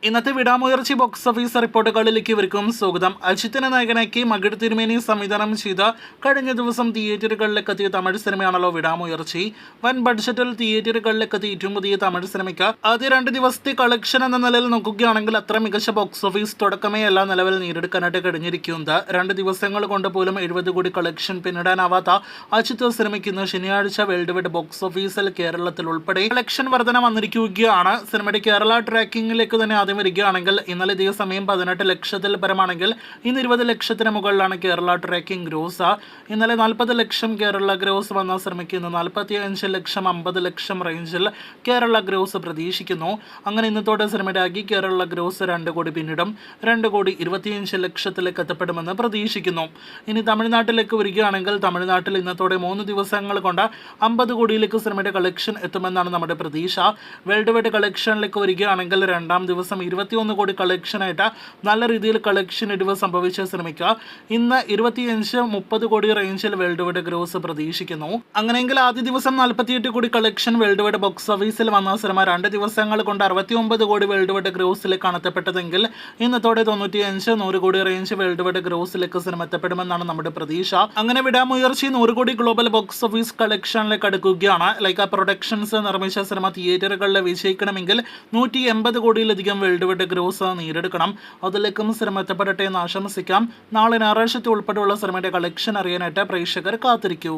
ഇന്നത്തെ Vidaamuyarchi box office റിപ്പോർട്ടുകളിലേക്ക് ഇവർക്കും സ്വാഗതം. അജിത്തിനെ നായകനാക്കി മകിട് തിരുമേനി സംവിധാനം ചെയ്ത കഴിഞ്ഞ ദിവസം തിയേറ്ററുകളിലേക്ക് എത്തിയ തമിഴ് സിനിമയാണല്ലോ വിടാമുയർച്ചി. വൻ ബഡ്ജറ്റിൽ തിയേറ്ററുകളിലേക്ക് എത്തിയ ഏറ്റവും പുതിയ തമിഴ് സിനിമയ്ക്ക് ആദ്യ 2 ദിവസത്തെ കളക്ഷൻ എന്ന നിലയിൽ നോക്കുകയാണെങ്കിൽ അത്ര മികച്ച ബോക്സ് ഓഫീസ് തുടക്കമേ എല്ലാ നിലവിൽ നേടിയെടുക്കാനായിട്ട് കഴിഞ്ഞിരിക്കുന്നത്. 2 ദിവസങ്ങൾ കൊണ്ട് പോലും 70 കോടി കളക്ഷൻ പിന്നിടാനാവാത്ത അജിത്ത് സിനിമയ്ക്ക് ഇന്ന് ശനിയാഴ്ച വേൾഡ് വൈഡ് ബോക്സ് ഓഫീസിൽ കേരളത്തിൽ ഉൾപ്പെടെ കളക്ഷൻ വർധന വന്നിരിക്കുകയാണ്. സിനിമയുടെ കേരള ട്രാക്കിംഗിലേക്ക് തന്നെ വരികയാണെങ്കിൽ ഇന്നലെ ഇതേ സമയം 18 ലക്ഷത്തിൽ പരമാണെങ്കിൽ ഇന്ന് 20 ലക്ഷത്തിന് മുകളിലാണ് കേരള ട്രാക്കിംഗ് ഗ്രോസ്. ഇന്നലെ 40 ലക്ഷം കേരള ഗ്രോസ് വന്ന സിനിമയ്ക്ക് ഇന്ന് 45 ലക്ഷം 50 ലക്ഷം റേഞ്ചിൽ കേരള ഗ്രോസ് പ്രതീക്ഷിക്കുന്നു. അങ്ങനെ ഇന്നത്തോടെ സിനിമയുടെ ആകെ കേരള ഗ്രോസ് 2 കോടി പിന്നിടും. 2 കോടി 25 ലക്ഷത്തിലേക്ക് എത്തപ്പെടുമെന്ന് പ്രതീക്ഷിക്കുന്നു. ഇനി തമിഴ്നാട്ടിലേക്ക് വരികയാണെങ്കിൽ തമിഴ്നാട്ടിൽ ഇന്നത്തോടെ 3 ദിവസങ്ങൾ കൊണ്ട് 50 കോടിയിലേക്ക് സിനിമയുടെ കളക്ഷൻ എത്തുമെന്നാണ് നമ്മുടെ പ്രതീക്ഷ. വേൾഡ് വൈഡ് കളക്ഷനിലേക്ക് വരികയാണെങ്കിൽ 2ാം ദിവസം 21 കോടി കളക്ഷനായിട്ട് നല്ല രീതിയിൽ കളക്ഷൻ ഇടിവ് സംഭവിച്ച സിനിമയ്ക്ക് ഇന്ന് 25-30 കോടി റേഞ്ചിൽ വേൾഡ് വൈഡ് ഗ്രോസ് പ്രതീക്ഷിക്കുന്നു. അങ്ങനെയെങ്കിൽ ആദ്യ ദിവസം 48 കോടി കളക്ഷൻ വേൾഡ് വൈഡ് ബോക്സ് ഓഫീസിൽ വന്ന സിനിമ 2 ദിവസങ്ങൾ കൊണ്ട് 69 കോടി വേൾഡ് വൈഡ് ഗ്രോസിലേക്കാണ് എത്തപ്പെട്ടതെങ്കിൽ ഇന്നത്തോടെ 95-100 കോടി റേഞ്ച് വേൾഡ് വൈഡ് ഗ്രോസിലേക്ക് സിനിമ എത്തപ്പെടുമെന്നാണ് നമ്മുടെ പ്രതീക്ഷ. അങ്ങനെ Vidaamuyarchi 100 crore global box office കളക്ഷനിലേക്ക് അടുക്കുകയാണ്. ലൈക്ക പ്രൊഡക്ഷൻസ് നിർമ്മിച്ച സിനിമ തിയേറ്ററുകളിൽ വിജയിക്കണമെങ്കിൽ 180 കോടിയിലധികം വേൾഡ് വൈഡ് ഗ്രോസ് നേടിയെടുക്കണം. അതിലേക്കും സിനിമ എത്തപ്പെടട്ടെ എന്ന് ആശംസിക്കാം. നാളെ ഞായറാഴ്ചത്തെ ഉൾപ്പെടെയുള്ള സിനിമയുടെ കളക്ഷൻ അറിയാനായിട്ട് പ്രേക്ഷകർ കാത്തിരിക്കൂ.